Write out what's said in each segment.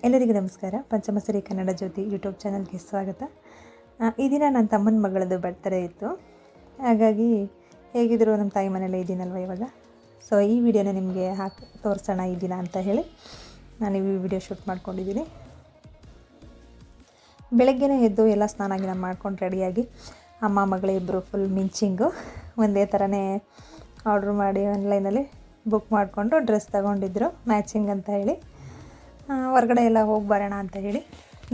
ಎಲ್ಲರಿಗೂ ನಮಸ್ಕಾರ. ಪಂಚಮಸರಿ ಕನ್ನಡ ಜ್ಯೋತಿ ಯೂಟ್ಯೂಬ್ ಚಾನಲ್ಗೆ ಸ್ವಾಗತ. ಈ ದಿನ ನನ್ನ ತಮ್ಮನ ಮಗಳದ್ದು ಬರ್ತ್ಡೇ ಇತ್ತು. ಹಾಗಾಗಿ ಹೇಗಿದ್ರು ನಮ್ಮ ತಾಯಿ ಮನೇಲೇ ಇದ್ದೀನಲ್ವ ಇವಾಗ. ಸೊ ಈ ವಿಡಿಯೋನ ನಿಮಗೆ ತೋರಿಸೋಣ ಈ ದಿನ ಅಂತ ಹೇಳಿ ನಾನು ಈ ವಿಡಿಯೋ ಶೂಟ್ ಮಾಡ್ಕೊಂಡಿದ್ದೀನಿ. ಬೆಳಗ್ಗೆನೇ ಎದ್ದು ಎಲ್ಲ ಸ್ನಾನ ಮಾಡ್ಕೊಂಡು ರೆಡಿಯಾಗಿ ಅಮ್ಮ ಮಗಳು ಇಬ್ಬರು ಫುಲ್ ಮಿಂಚಿಂಗು ಒಂದೇ ಥರನೇ ಆರ್ಡ್ರ್ ಮಾಡಿ ಆನ್ಲೈನಲ್ಲಿ ಬುಕ್ ಮಾಡಿಕೊಂಡು ಡ್ರೆಸ್ ತಗೊಂಡಿದ್ರು ಮ್ಯಾಚಿಂಗ್ ಅಂತ ಹೇಳಿ. ಹೊರಗಡೆ ಎಲ್ಲ ಹೋಗಿ ಬರೋಣ ಅಂತ ಹೇಳಿ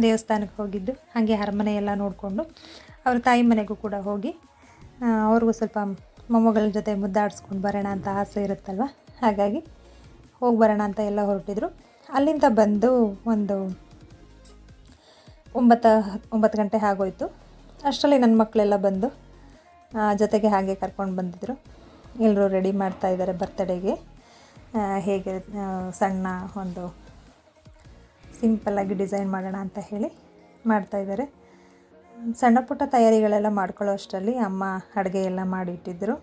ದೇವಸ್ಥಾನಕ್ಕೆ ಹೋಗಿದ್ದು. ಹಾಗೆ ಅರಮನೆ ಎಲ್ಲ ನೋಡಿಕೊಂಡು ಅವ್ರ ತಾಯಿ ಮನೆಗೂ ಕೂಡ ಹೋಗಿ ಅವ್ರಿಗೂ ಸ್ವಲ್ಪ ಮೊಮ್ಮಗಳ ಜೊತೆ ಮುದ್ದಾಡಿಸ್ಕೊಂಡು ಬರೋಣ ಅಂತ ಆಸೆ ಇರುತ್ತಲ್ವ. ಹಾಗಾಗಿ ಹೋಗಿ ಬರೋಣ ಅಂತ ಎಲ್ಲ ಹೊರಟಿದ್ರು. ಅಲ್ಲಿಂದ ಬಂದು ಒಂದು 9 ಗಂಟೆ ಆಗೋಯ್ತು. ಅಷ್ಟರಲ್ಲಿ ನನ್ನ ಮಕ್ಕಳೆಲ್ಲ ಬಂದು ಜೊತೆಗೆ ಹಾಗೆ ಕರ್ಕೊಂಡು ಬಂದಿದ್ದರು. ಎಲ್ಲರೂ ರೆಡಿ ಮಾಡ್ತಾಯಿದ್ದಾರೆ ಬರ್ತ್ಡೇಗೆ. ಹೇಗೆ ಸಣ್ಣ ಒಂದು ಸಿಂಪಲ್ಲಾಗಿ ಡಿಸೈನ್ ಮಾಡೋಣ ಅಂತ ಹೇಳಿ ಮಾಡ್ತಾಯಿದ್ದಾರೆ. ಸಣ್ಣ ಪುಟ್ಟ ತಯಾರಿಗಳೆಲ್ಲ ಮಾಡ್ಕೊಳ್ಳೋ ಅಷ್ಟರಲ್ಲಿ ಅಮ್ಮ ಅಡುಗೆ ಎಲ್ಲ ಮಾಡಿಟ್ಟಿದ್ದರು.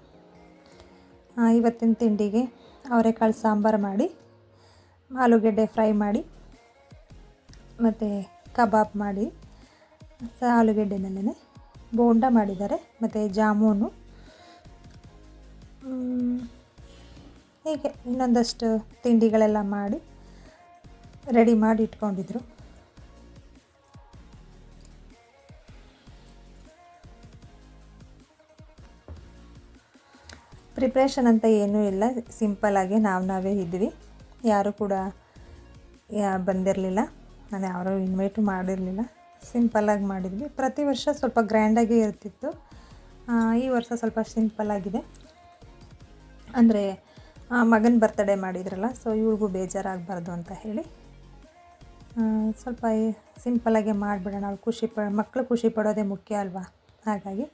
ಇವತ್ತಿನ ತಿಂಡಿಗೆ ಅವರೆಕಾಳು ಸಾಂಬಾರು ಮಾಡಿ, ಆಲೂಗೆಡ್ಡೆ ಫ್ರೈ ಮಾಡಿ, ಮತ್ತು ಕಬಾಬ್ ಮಾಡಿ, ಆಲೂಗೆಡ್ಡೆನಲ್ಲೇ ಬೋಂಡ ಮಾಡಿದ್ದಾರೆ, ಮತ್ತು ಜಾಮೂನು, ಹೀಗೆ ಇನ್ನೊಂದಷ್ಟು ತಿಂಡಿಗಳೆಲ್ಲ ಮಾಡಿ ರೆಡಿ ಮಾಡಿ ಇಟ್ಕೊಂಡಿದ್ರು. ಪ್ರಿಪ್ರೇಷನ್ ಅಂತ ಏನೂ ಇಲ್ಲ, ಸಿಂಪಲ್ಲಾಗಿ ನಾವೇ ಇದ್ವಿ. ಯಾರೂ ಕೂಡ ಬಂದಿರಲಿಲ್ಲ, ನಾನು ಯಾರೂ ಇನ್ವೈಟು ಮಾಡಿರಲಿಲ್ಲ. ಸಿಂಪಲ್ಲಾಗಿ ಮಾಡಿದ್ವಿ. ಪ್ರತಿ ವರ್ಷ ಸ್ವಲ್ಪ ಗ್ರ್ಯಾಂಡಾಗೇ ಇರ್ತಿತ್ತು. ಈ ವರ್ಷ ಸ್ವಲ್ಪ ಸಿಂಪಲ್ಲಾಗಿದೆ. ಅಂದರೆ ಮಗನ ಬರ್ತ್ಡೇ ಮಾಡಿದ್ರಲ್ಲ, ಸೊ ಇವ್ರಿಗೂ ಬೇಜಾರಾಗಬಾರ್ದು ಅಂತ ಹೇಳಿ ಸ್ವಲ್ಪ ಸಿಂಪಲ್ಲಾಗೆ ಮಾಡಿಬಿಡೋಣ. ಅವ್ರು ಮಕ್ಕಳು ಖುಷಿ ಪಡೋದೇ ಮುಖ್ಯ ಅಲ್ವಾ. ಹಾಗಾಗಿ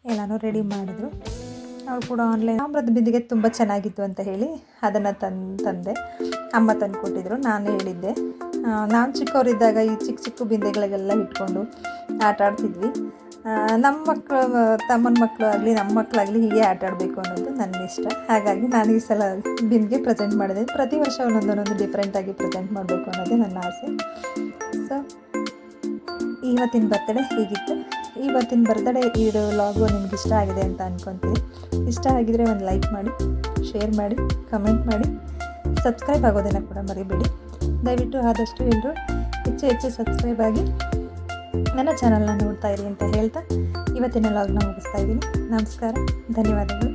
ಎಲ್ಲನೂ ರೆಡಿ ಮಾಡಿದ್ರು. ಅವ್ರು ಕೂಡ ಆನ್ಲೈನ್ ತಾಮ್ರದ ಬಿಂದಿಗೆ ತುಂಬ ಚೆನ್ನಾಗಿತ್ತು ಅಂತ ಹೇಳಿ ಅದನ್ನು ತಂದೆ. ಅಮ್ಮ ತಂದು ಕೊಟ್ಟಿದ್ರು. ನಾನು ಹೇಳಿದ್ದೆ, ನಾನು ಚಿಕ್ಕವರಿದ್ದಾಗ ಈ ಚಿಕ್ಕ ಬಿಂದೆಗಳಿಗೆಲ್ಲ ಇಟ್ಕೊಂಡು ಆಟ ಆಡ್ತಿದ್ವಿ. ನಮ್ಮ ಮಕ್ಕಳು, ತಮ್ಮನ ಮಕ್ಕಳು ಆಗಲಿ ನಮ್ಮ ಮಕ್ಕಳಾಗಲಿ ಹೀಗೆ ಆಟ ಆಡಬೇಕು ಅನ್ನೋದು ನನ್ನ ಇಷ್ಟ. ಹಾಗಾಗಿ ನಾನು ಈ ಸಲ ಬಿಂದಿಗೆ ಪ್ರೆಸೆಂಟ್ ಮಾಡಿದೆ. ಪ್ರತಿ ವರ್ಷ ಒಂದೊಂದು ಡಿಫ್ರೆಂಟಾಗಿ ಪ್ರೆಸೆಂಟ್ ಮಾಡಬೇಕು ಅನ್ನೋದೇ ನನ್ನ ಆಸೆ. ಸೊ ಇವತ್ತಿನ ಬರ್ತ್ಡೇ ಹೀಗಿತ್ತು. ಇವತ್ತಿನ ಬರ್ತ್ಡೇ ಇದು ವ್ಲಾಗು ನಿಮ್ಗೆ ಇಷ್ಟ ಆಗಿದೆ ಅಂತ ಅಂದ್ಕೊತೀನಿ. ಇಷ್ಟ ಆಗಿದರೆ ಒಂದು ಲೈಕ್ ಮಾಡಿ, ಶೇರ್ ಮಾಡಿ, ಕಮೆಂಟ್ ಮಾಡಿ, ಸಬ್ಸ್ಕ್ರೈಬ್ ಆಗೋದನ್ನು ಕೂಡ ಮರಿಬೇಡಿ. ದಯವಿಟ್ಟು ಆದಷ್ಟು ಎಲ್ಲರೂ ಹೆಚ್ಚು ಸಬ್ಸ್ಕ್ರೈಬ್ ಆಗಿ ನನ್ನ ಚಾನಲ್ನ ನೋಡ್ತಾ ಇರಿ ಅಂತ ಹೇಳ್ತಾ ಇವತ್ತಿನ ವ್ಲಾಗ್ನ ಮುಗಿಸ್ತಾ ಇದ್ದೀನಿ. ನಮಸ್ಕಾರ, ಧನ್ಯವಾದಗಳು.